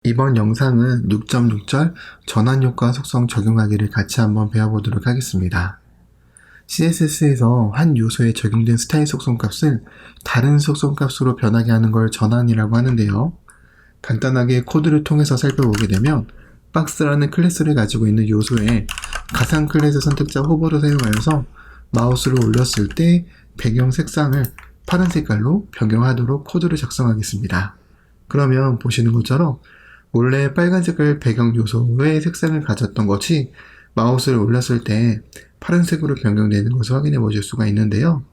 이번 영상은 6.6절 전환효과 속성 적용하기를 같이 한번 배워보도록 하겠습니다. CSS에서 한 요소에 적용된 스타일 속성값을 다른 속성값으로 변하게 하는 걸 전환이라고 하는데요. 간단하게 코드를 통해서 살펴보게 되면 박스라는 클래스를 가지고 있는 요소에 가상 클래스 선택자 호버를 사용하여서 마우스를 올렸을 때 배경 색상을 파란 색깔로 변경하도록 코드를 작성하겠습니다. 그러면 보시는 것처럼 원래 빨간 색깔 배경 요소의 색상을 가졌던 것이 마우스를 올렸을 때 파란색으로 변경되는 것을 확인해 보실 수가 있는데요.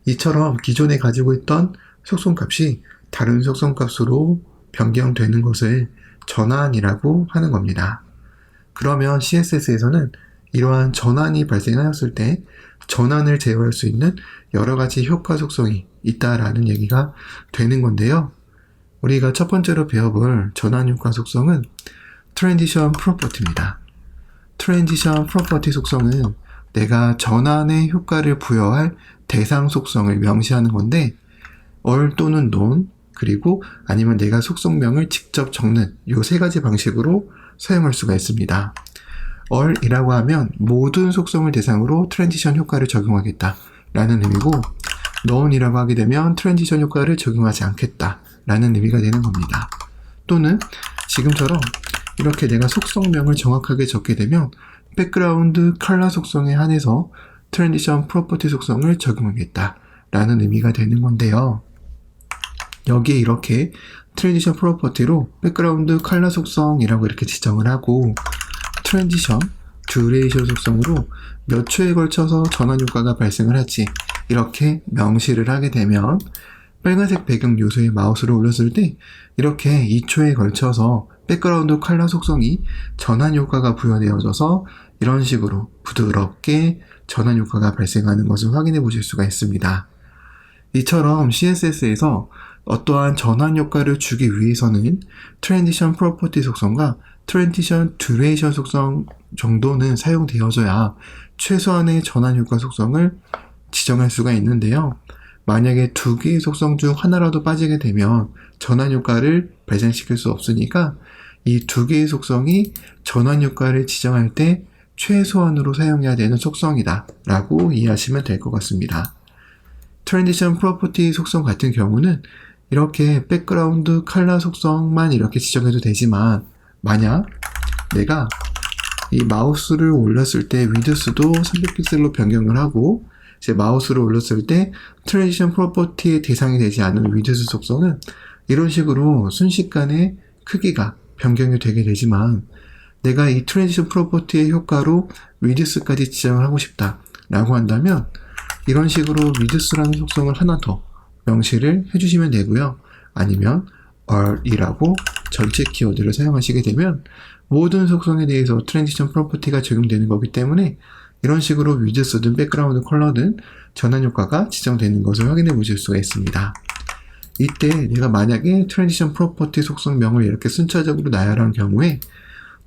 이처럼 기존에 가지고 있던 속성값이 다른 속성값으로 변경되는 것을 전환이라고 하는 겁니다. 그러면 CSS에서는 이러한 전환이 발생하였을 때 전환을 제어할 수 있는 여러 가지 효과 속성이 있다라는 얘기가 되는 건데요. 우리가 첫 번째로 배워볼 전환효과 속성은 트랜지션 프로퍼티입니다. 트랜지션 프로퍼티 속성은 내가 전환의 효과를 부여할 대상 속성을 명시하는 건데 or 또는 non 그리고 아니면 내가 속성명을 직접 적는 이 세 가지 방식으로 사용할 수가 있습니다. or이라고 하면 모든 속성을 대상으로 트랜지션 효과를 적용하겠다 라는 의미고 non이라고 하게 되면 트랜지션 효과를 적용하지 않겠다 라는 의미가 되는 겁니다. 또는 지금처럼 이렇게 내가 속성명을 정확하게 적게 되면 백그라운드 컬러 속성에 한해서 트랜지션 프로퍼티 속성을 적용하겠다 라는 의미가 되는 건데요. 여기에 이렇게 트랜지션 프로퍼티로 백그라운드 컬러 속성이라고 이렇게 지정을 하고 트랜지션 듀레이션 속성으로 몇 초에 걸쳐서 전환 효과가 발생을 하지 이렇게 명시를 하게 되면 빨간색 배경 요소에 마우스를 올렸을 때 이렇게 2초에 걸쳐서 백그라운드 컬러 속성이 전환 효과가 부여되어져서 이런 식으로 부드럽게 전환 효과가 발생하는 것을 확인해 보실 수가 있습니다. 이처럼 CSS에서 어떠한 전환 효과를 주기 위해서는 트랜지션 프로퍼티 속성과 트랜지션 듀레이션 속성 정도는 사용되어져야 최소한의 전환 효과 속성을 지정할 수가 있는데요. 만약에 두 개의 속성 중 하나라도 빠지게 되면 전환 효과를 발생시킬 수 없으니까 이 두 개의 속성이 전환 효과를 지정할 때 최소한으로 사용해야 되는 속성이다 라고 이해하시면 될 것 같습니다. 트랜지션 프로퍼티 속성 같은 경우는 이렇게 백그라운드 컬러 속성만 이렇게 지정해도 되지만 만약 내가 이 마우스를 올렸을 때 위드스도 300픽셀로 변경을 하고 이제 마우스를 올렸을 때 트랜지션 프로퍼티의 대상이 되지 않은 위드스 속성은 이런 식으로 순식간에 크기가 변경이 되게 되지만 내가 이 트랜지션 프로퍼티의 효과로 위드스까지 지정을 하고 싶다 라고 한다면 이런 식으로 위드스라는 속성을 하나 더 명시를 해주시면 되고요. 아니면 or이라고 전체 키워드를 사용하시게 되면 모든 속성에 대해서 트랜지션 프로퍼티가 적용되는 거기 때문에 이런 식으로 위드스든 백그라운드 컬러든 전환 효과가 지정되는 것을 확인해 보실 수가 있습니다. 이때 내가 만약에 트랜지션 프로퍼티 속성명을 이렇게 순차적으로 나열한 경우에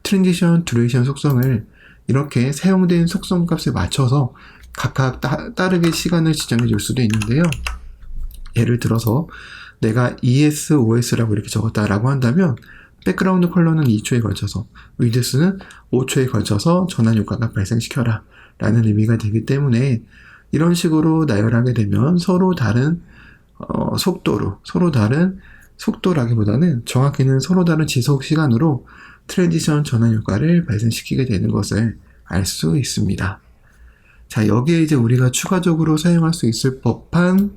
트랜지션 듀레이션 속성을 이렇게 사용된 속성 값에 맞춰서 각각 따르게 시간을 지정해 줄 수도 있는데요. 예를 들어서 내가 ESOS라고 이렇게 적었다라고 한다면 백그라운드 컬러는 2초에 걸쳐서 위드스는 5초에 걸쳐서 전환 효과가 발생시켜라 라는 의미가 되기 때문에 이런 식으로 나열하게 되면 서로 다른 속도라기보다는 정확히는 서로 다른 지속 시간으로 트랜지션 전환 효과를 발생시키게 되는 것을 알 수 있습니다. 자, 여기에 이제 우리가 추가적으로 사용할 수 있을 법한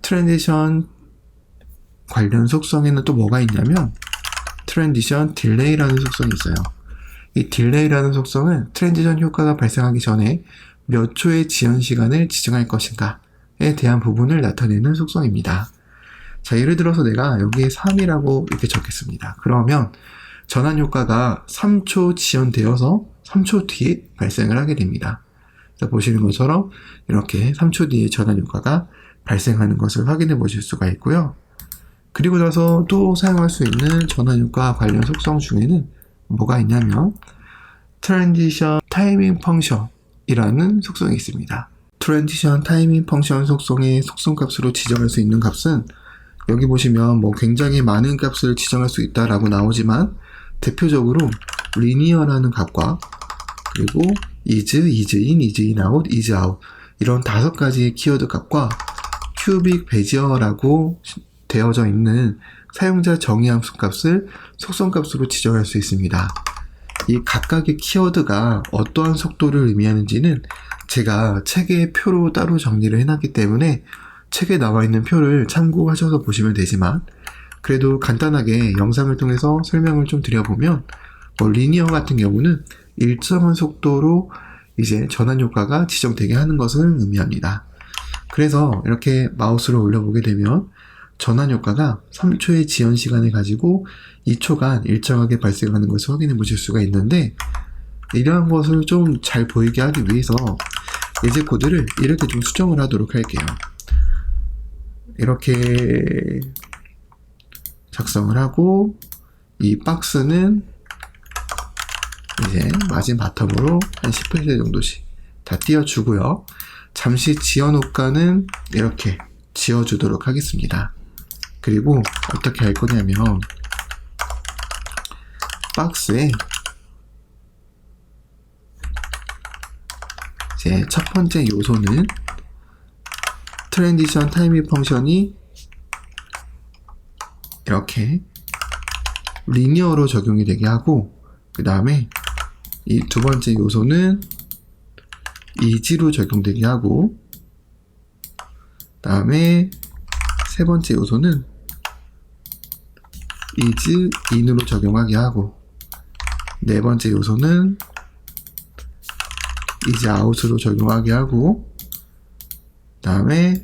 트랜지션 관련 속성에는 또 뭐가 있냐면 트랜지션 딜레이라는 속성이 있어요. 이 딜레이라는 속성은 트랜지션 효과가 발생하기 전에 몇 초의 지연 시간을 지정할 것인가에 대한 부분을 나타내는 속성입니다. 자, 예를 들어서 내가 여기에 3이라고 이렇게 적겠습니다. 그러면 전환 효과가 3초 지연되어서 3초 뒤에 발생을 하게 됩니다. 자, 보시는 것처럼 이렇게 3초 뒤에 전환 효과가 발생하는 것을 확인해 보실 수가 있고요. 그리고 나서 또 사용할 수 있는 전환 효과 관련 속성 중에는 뭐가 있냐면 트랜지션 타이밍 펑션이라는 속성이 있습니다. 트랜지션 타이밍 펑션 속성의 속성값으로 지정할 수 있는 값은 여기 보시면 뭐 굉장히 많은 값을 지정할 수 있다라고 나오지만 대표적으로 linear라는 값과 그리고 is, is in, is in out, is out 이런 5가지의 키워드 값과 cubic bezier라고 되어져 있는 사용자 정의 함수 값을 속성값으로 지정할 수 있습니다. 이 각각의 키워드가 어떠한 속도를 의미하는지는 제가 책에 표로 따로 정리를 해놨기 때문에 책에 나와 있는 표를 참고하셔서 보시면 되지만 그래도 간단하게 영상을 통해서 설명을 좀 드려보면 리니어 같은 경우는 일정한 속도로 이제 전환 효과가 지정되게 하는 것을 의미합니다. 그래서 이렇게 마우스를 올려보게 되면 전환 효과가 3초의 지연 시간을 가지고 2초간 일정하게 발생하는 것을 확인해 보실 수가 있는데 이러한 것을 좀 잘 보이게 하기 위해서 예제 코드를 이렇게 좀 수정을 하도록 할게요. 이렇게 작성을 하고 이 박스는 이제 마진 바텀으로 한 10% 정도씩 다 띄워주고요. 잠시 지연 효과는 이렇게 지워주도록 하겠습니다. 그리고 어떻게 할 거냐면 박스에 이제 첫 번째 요소는 트랜지션 타이밍 펑션이 이렇게 리니어로 적용이 되게 하고 그 다음에 이 두 번째 요소는 is로 적용되게 하고 그 다음에 세 번째 요소는 is in으로 적용하게 하고 네 번째 요소는 is out으로 적용하게 하고 그 다음에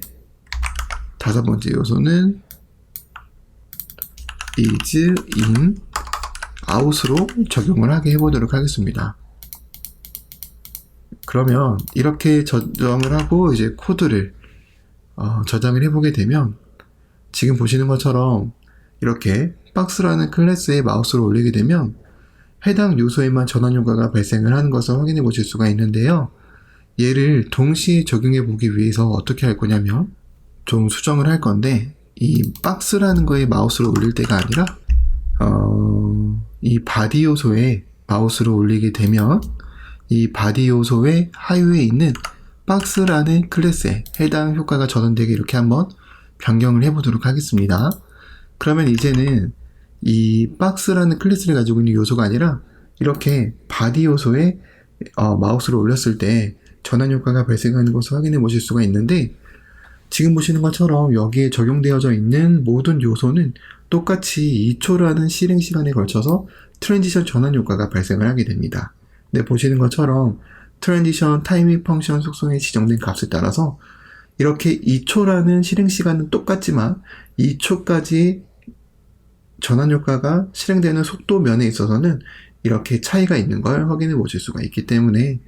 다섯 번째 요소는 is in out으로 적용을 하게 해보도록 하겠습니다. 그러면 이렇게 저장을 하고 이제 코드를 저장을 해보게 되면 지금 보시는 것처럼 이렇게 박스라는 클래스에 마우스를 올리게 되면 해당 요소에만 전환 효과가 발생을 하는 것을 확인해 보실 수가 있는데요. 얘를 동시에 적용해 보기 위해서 어떻게 할 거냐면 좀 수정을 할 건데 이 박스라는 거에 마우스를 올릴 때가 아니라 이 바디 요소에 마우스를 올리게 되면 이 바디 요소의 하유에 있는 박스라는 클래스에 해당 효과가 전환되게 이렇게 한번 변경을 해보도록 하겠습니다. 그러면 이제는 이 박스라는 클래스를 가지고 있는 요소가 아니라 이렇게 바디 요소에 마우스를 올렸을 때 전환 효과가 발생하는 것을 확인해 보실 수가 있는데 지금 보시는 것처럼 여기에 적용되어져 있는 모든 요소는 똑같이 2초라는 실행 시간에 걸쳐서 트랜지션 전환 효과가 발생을 하게 됩니다. 네, 보시는 것처럼 트랜지션 타이밍 펑션 속성에 지정된 값에 따라서 이렇게 2초라는 실행 시간은 똑같지만 2초까지 전환 효과가 실행되는 속도 면에 있어서는 이렇게 차이가 있는 걸 확인해 보실 수가 있기 때문에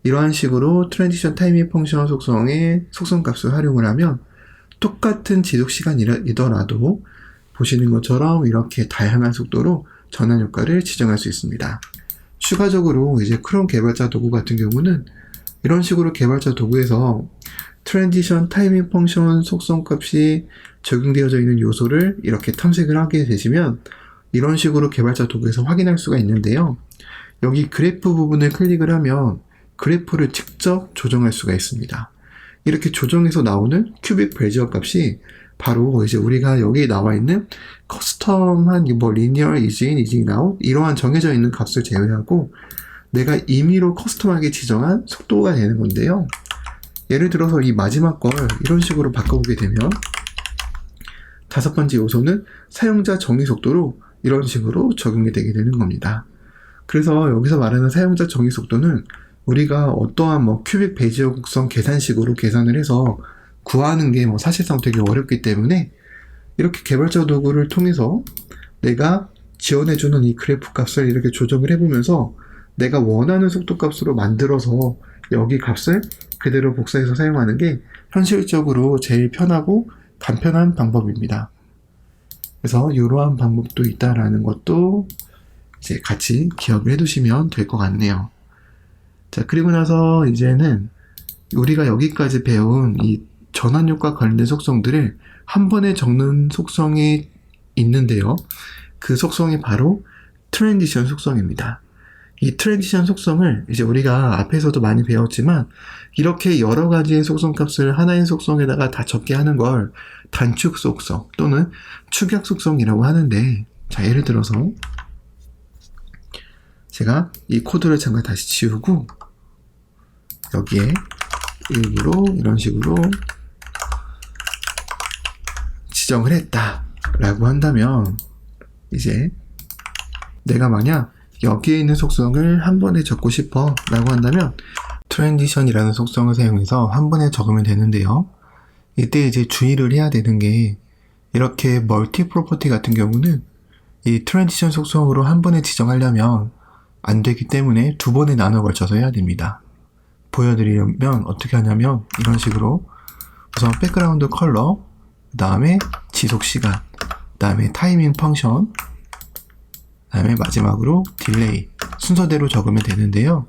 이러한 식으로 트랜지션 타이밍 펑션 속성의 속성값을 활용을 하면 똑같은 지속 시간이더라도 보시는 것처럼 이렇게 다양한 속도로 전환 효과를 지정할 수 있습니다. 추가적으로 이제 크롬 개발자 도구 같은 경우는 이런 식으로 개발자 도구에서 트랜지션 타이밍 펑션 속성값이 적용되어져 있는 요소를 이렇게 탐색을 하게 되시면 이런 식으로 개발자 도구에서 확인할 수가 있는데요. 여기 그래프 부분을 클릭을 하면 그래프를 직접 조정할 수가 있습니다. 이렇게 조정해서 나오는 큐빅 베지어 값이 바로 이제 우리가 여기 나와 있는 커스텀한 뭐 linear, is in, is out 이러한 정해져 있는 값을 제외하고 내가 임의로 커스텀하게 지정한 속도가 되는 건데요. 예를 들어서 이 마지막 걸 이런 식으로 바꿔보게 되면 다섯 번째 요소는 사용자 정의 속도로 이런 식으로 적용이 되게 되는 겁니다. 그래서 여기서 말하는 사용자 정의 속도는 우리가 어떠한 뭐 큐빅 베지어 곡선 계산식으로 계산을 해서 구하는 게 뭐 사실상 되게 어렵기 때문에 이렇게 개발자 도구를 통해서 내가 지원해주는 이 그래프 값을 이렇게 조정을 해보면서 내가 원하는 속도 값으로 만들어서 여기 값을 그대로 복사해서 사용하는 게 현실적으로 제일 편하고 간편한 방법입니다. 그래서 이러한 방법도 있다라는 것도 이제 같이 기억을 해두시면 될 것 같네요. 자, 그리고 나서 이제는 우리가 여기까지 배운 이 전환 효과 관련된 속성들을 한 번에 적는 속성이 있는데요. 그 속성이 바로 트랜지션 속성입니다. 이 트랜지션 속성을 이제 우리가 앞에서도 많이 배웠지만 이렇게 여러 가지의 속성 값을 하나의 속성에다가 다 적게 하는 걸 단축 속성 또는 축약 속성이라고 하는데, 자, 예를 들어서 제가 이 코드를 잠깐 다시 지우고 여기에 일부러 이런 식으로 지정을 했다 라고 한다면, 이제 내가 만약 여기에 있는 속성을 한 번에 적고 싶어 라고 한다면 트랜지션이라는 속성을 사용해서 한 번에 적으면 되는데요. 이때 이제 주의를 해야 되는 게, 이렇게 멀티 프로퍼티 같은 경우는 이 트랜지션 속성으로 한 번에 지정하려면 안 되기 때문에 두 번에 나눠 걸쳐서 해야 됩니다. 보여드리려면 어떻게 하냐면 이런 식으로 우선 백그라운드 컬러, 그 다음에 지속 시간, 그 다음에 타이밍 펑션, 그 다음에 마지막으로 딜레이 순서대로 적으면 되는데요.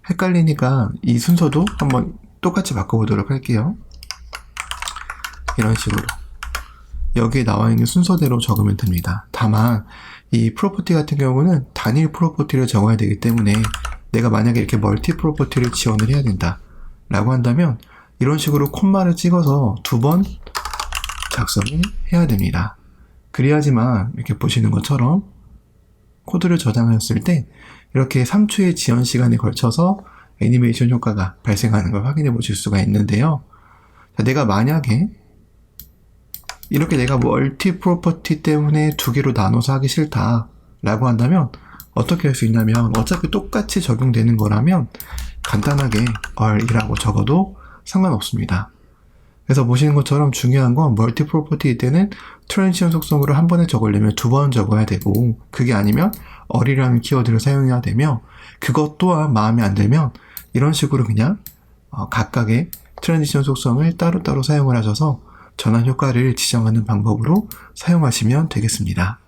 헷갈리니까 이 순서도 한번 똑같이 바꿔보도록 할게요. 이런 식으로 여기에 나와 있는 순서대로 적으면 됩니다. 다만 이 프로퍼티 같은 경우는 단일 프로퍼티를 적어야 되기 때문에 내가 만약에 이렇게 멀티 프로퍼티를 지원을 해야 된다 라고 한다면 이런 식으로 콤마를 찍어서 두 번 작성을 해야 됩니다. 그래야지만 이렇게 보시는 것처럼 코드를 저장하였을 때 이렇게 3초의 지연 시간에 걸쳐서 애니메이션 효과가 발생하는 걸 확인해 보실 수가 있는데요. 자, 내가 만약에 이렇게 내가 멀티 프로퍼티 때문에 두 개로 나눠서 하기 싫다 라고 한다면 어떻게 할 수 있냐면, 어차피 똑같이 적용되는 거라면 간단하게 얼이라고 적어도 상관없습니다. 그래서 보시는 것처럼 중요한 건 멀티 프로퍼티 때는 트랜지션 속성으로 한 번에 적으려면 두 번 적어야 되고, 그게 아니면 얼이라는 키워드를 사용해야 되며, 그것 또한 마음에 안 들면 이런 식으로 그냥 각각의 트랜지션 속성을 따로따로 사용을 하셔서 전환 효과를 지정하는 방법으로 사용하시면 되겠습니다.